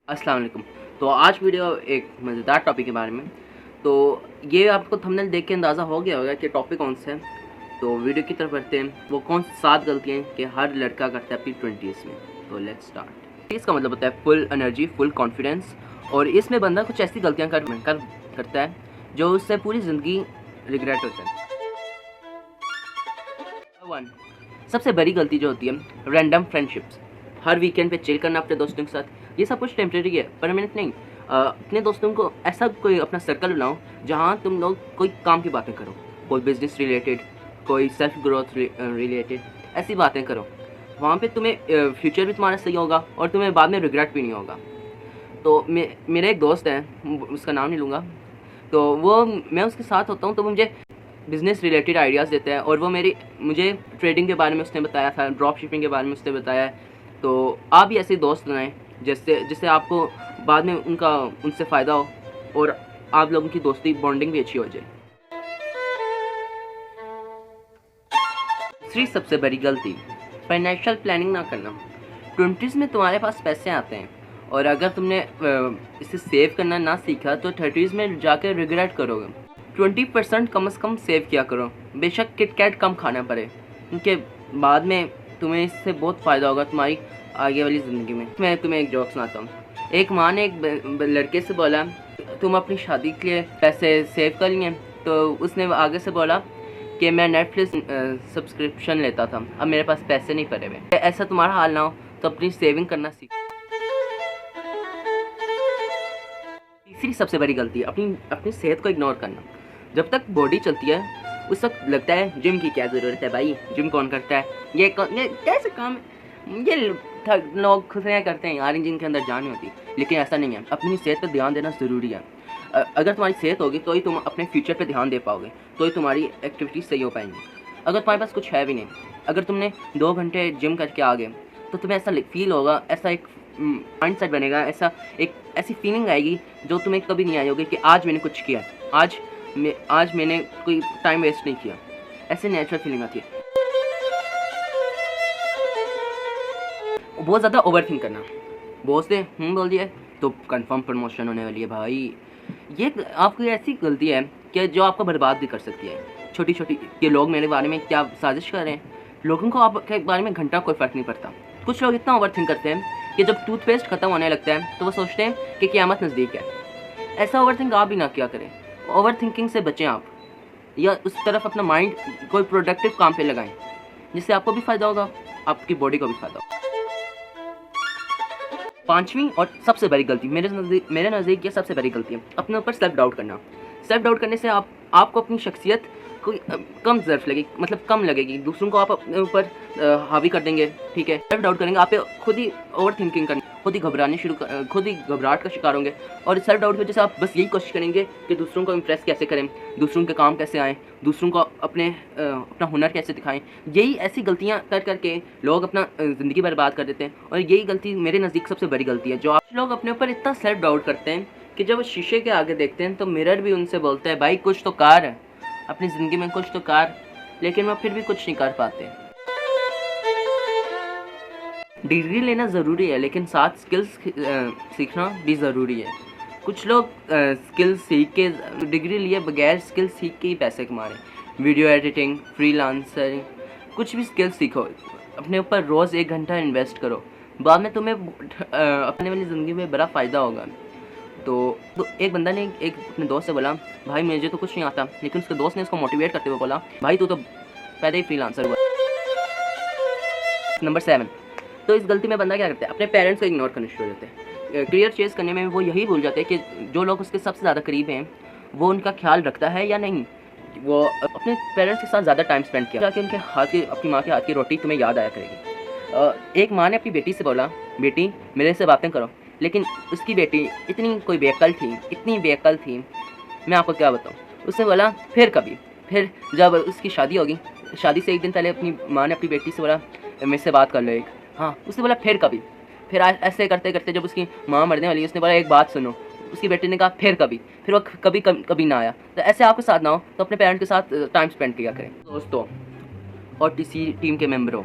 अस्सलाम वालेकुम। तो आज वीडियो एक मज़ेदार टॉपिक के बारे में। तो ये आपको थंबनेल देख के अंदाज़ा हो गया होगा कि टॉपिक कौन सा है। तो वीडियो की तरफ बढ़ते हैं। वो कौन 7 गलतियाँ हैं कि हर लड़का करता है अपनी 20s में। तो लेट्स स्टार्ट। इसका मतलब होता है फुल एनर्जी, फुल कॉन्फिडेंस, और इसमें बंदा कुछ ऐसी गलतियाँ करता है जो उससे पूरी ज़िंदगी रिग्रेट होता है। 1 सबसे बड़ी गलती जो होती है, रैंडम फ्रेंडशिप्स। हर वीकेंड पे चिल करना अपने दोस्तों के साथ। ये सब कुछ टेम्परेरी है, परमानेंट नहीं। अपने दोस्तों को ऐसा कोई अपना सर्कल बनाओ जहाँ तुम लोग कोई काम की बातें करो, कोई बिजनेस रिलेटेड, कोई सेल्फ ग्रोथ रिलेटेड, ऐसी बातें करो। वहाँ पे तुम्हें फ्यूचर भी तुम्हारा सही होगा और तुम्हें बाद में रिग्रेट भी नहीं होगा। तो मेरा एक दोस्त है, उसका नाम नहीं लूँगा। तो वो मैं उसके साथ होता हूँ तो मुझे बिज़नेस रिलेटेड आइडियाज़ देता है, और वो मुझे ट्रेडिंग के बारे में उसने बताया था, ड्रॉप शिपिंग के बारे में उसने बताया है। तो आप भी ऐसे दोस्त बनाएं जिससे आपको बाद में उनसे फ़ायदा हो और आप लोगों की दोस्ती बॉन्डिंग भी अच्छी हो जाए। दूसरी सबसे बड़ी गलती, फाइनेंशियल प्लानिंग ना करना। 20s में तुम्हारे पास पैसे आते हैं, और अगर तुमने इसे सेव करना ना सीखा तो 30s में जाकर रिग्रेट करोगे। 20% कम से कम सेव किया करो, बेशक किटकैट कम खाना पड़े, क्योंकि बाद में तुम्हें इससे बहुत फ़ायदा होगा तुम्हारी आगे वाली ज़िंदगी में। मैं तुम्हें एक जोक सुनाता हूँ। एक माँ ने एक लड़के से बोला, तुम अपनी शादी के लिए पैसे सेव कर लिए? तो उसने आगे से बोला कि मैं नेटफ्लिक्स सब्सक्रिप्शन लेता था, अब मेरे पास पैसे नहीं पड़े हुए। ऐसा तुम्हारा हाल ना हो तो अपनी सेविंग करना सीखो। तीसरी सबसे बड़ी गलती, अपनी सेहत को इग्नोर करना। जब तक बॉडी चलती है उस वक्त लगता है जिम की क्या ज़रूरत है भाई, जिम कौन करता है, ये कैसे काम है, ये लोग खुशियाँ करते हैं यार, जिनके अंदर जान नहीं होती। लेकिन ऐसा नहीं है, अपनी सेहत पर ध्यान देना ज़रूरी है। अगर तुम्हारी सेहत होगी तो ही तुम अपने फ्यूचर पे ध्यान दे पाओगे, तो ही तुम्हारी एक्टिविटीज़ सही हो पाएंगी। अगर तुम्हारे पास कुछ है भी नहीं, अगर तुमने 2 घंटे जिम करके आ गए तो तुम्हें ऐसा फील होगा, ऐसा एक माइंड सेट बनेगा, ऐसी फीलिंग आएगी जो तुम्हें कभी नहीं आई होगी कि आज मैंने कुछ किया, आज मैंने कोई टाइम वेस्ट नहीं किया। ऐसे नेचुरल फीलिंग आती है। बहुत ज़्यादा ओवर थिंक करना। बॉस ने बोल दिया तो कंफर्म प्रमोशन होने वाली है भाई। ये आपकी ऐसी गलती है कि जो आपको बर्बाद भी कर सकती है। छोटी छोटी कि लोग मेरे बारे में क्या साजिश कर रहे हैं, लोगों को आपके बारे में घंटा कोई फ़र्क नहीं पड़ता। कुछ लोग इतना ओवर थिंक करते हैं कि जब टूथपेस्ट ख़त्म होने लगता है तो वो सोचते हैं कि क़यामत नज़दीक है। ऐसा ओवर थिंक आप भी ना किया करें। ओवर थिंकिंग से बचें आप, या उस तरफ अपना माइंड कोई प्रोडक्टिव काम पे लगाएं जिससे आपको भी फ़ायदा होगा, आपकी बॉडी को भी फ़ायदा होगा। 5वीं और सबसे बड़ी गलती, मेरे नज़दीक ये सबसे बड़ी गलती है, अपने ऊपर सेल्फ डाउट करना। सेल्फ डाउट करने से आपको अपनी शख्सियत कोई कम ज़र्फ लगेगी, मतलब कम लगेगी। दूसरों को आप अपने ऊपर हावी कर देंगे, ठीक है। सेल्फ डाउट करेंगे, आप पे खुद ही ओवर थिंकिंग करनी, खुद ही घबराहट का शिकार होंगे। और सेल्फ डाउट की वजह से आप बस यही कोशिश करेंगे कि दूसरों को इम्प्रेस कैसे करें, दूसरों के काम कैसे आएँ, दूसरों को अपना हुनर कैसे दिखाएं। यही ऐसी गलतियां करके लोग अपना ज़िंदगी बर्बाद कर देते हैं, और यही गलती मेरे नज़दीक सबसे बड़ी गलती है। जो आप लोग अपने ऊपर इतना सेल्फ डाउट करते हैं कि जब वो शीशे के आगे देखते हैं तो मिरर भी उनसे बोलता है, भाई कुछ तो कार है अपनी ज़िंदगी में, कुछ तो कार, लेकिन वो फिर भी कुछ नहीं कर पाते। डिग्री लेना ज़रूरी है, लेकिन साथ स्किल्स सीखना भी ज़रूरी है। कुछ लोग स्किल्स सीख के, डिग्री लिए बगैर स्किल्स सीख के ही पैसे कमा रहे हैं। वीडियो एडिटिंग, फ्रीलांसर, कुछ भी स्किल्स सीखो, अपने ऊपर रोज़ 1 घंटा इन्वेस्ट करो, बाद में तुम्हें अपने वाली ज़िंदगी में बड़ा फ़ायदा होगा। तो एक बंदा ने एक अपने दोस्त से बोला, भाई मुझे तो कुछ नहीं आता, लेकिन उसके दोस्त ने उसको मोटिवेट करते हुए बोला, भाई तू तो पहले ही फ्रीलांसर हुआ। नंबर 7, तो इस गलती में बंदा क्या करता है, अपने पेरेंट्स को इग्नोर करना शुरू हो जाते हैं। करियर चेज़ करने में वो यही भूल जाते हैं कि जो लोग उसके सबसे ज़्यादा करीब हैं वो उनका ख्याल रखता है या नहीं। वो अपने पेरेंट्स के साथ ज़्यादा टाइम स्पेंड किया ताकि अपनी माँ के हाथ की रोटी तुम्हें याद आया करेगी। एक माँ ने अपनी बेटी से बोला, बेटी मेरे से बातें करो, लेकिन उसकी बेटी इतनी बेअक्ल थी, मैं आपको क्या बताऊँ। उसने बोला फिर कभी। फिर जब उसकी शादी होगी, शादी से 1 दिन पहले अपनी माँ ने अपनी बेटी से बोला, मेरे से बात कर लो एक। हाँ, उसने बोला फिर कभी। फिर ऐसे करते करते जब उसकी माँ मरने वाली, उसने बोला एक बात सुनो। उसकी बेटी ने कहा फिर कभी। फिर वो कभी ना आया। तो ऐसे आपके साथ ना हो तो अपने पेरेंट्स के साथ टाइम स्पेंड किया करें। दोस्तों और किसी टीम के मेंबरों,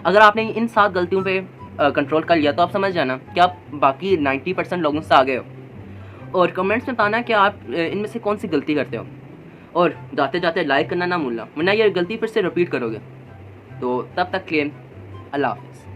अगर आपने इन 7 गलतियों पे कंट्रोल कर लिया तो आप समझ जाना कि आप बाकी 90% लोगों से आगे हो। और कमेंट्स में बताना कि आप इनमें से कौन सी गलती करते हो, और जाते जाते लाइक करना ना भूलना, वरना ये गलती फिर से रिपीट करोगे। तो तब तक के लिए अल्लाह हाफ़िज़।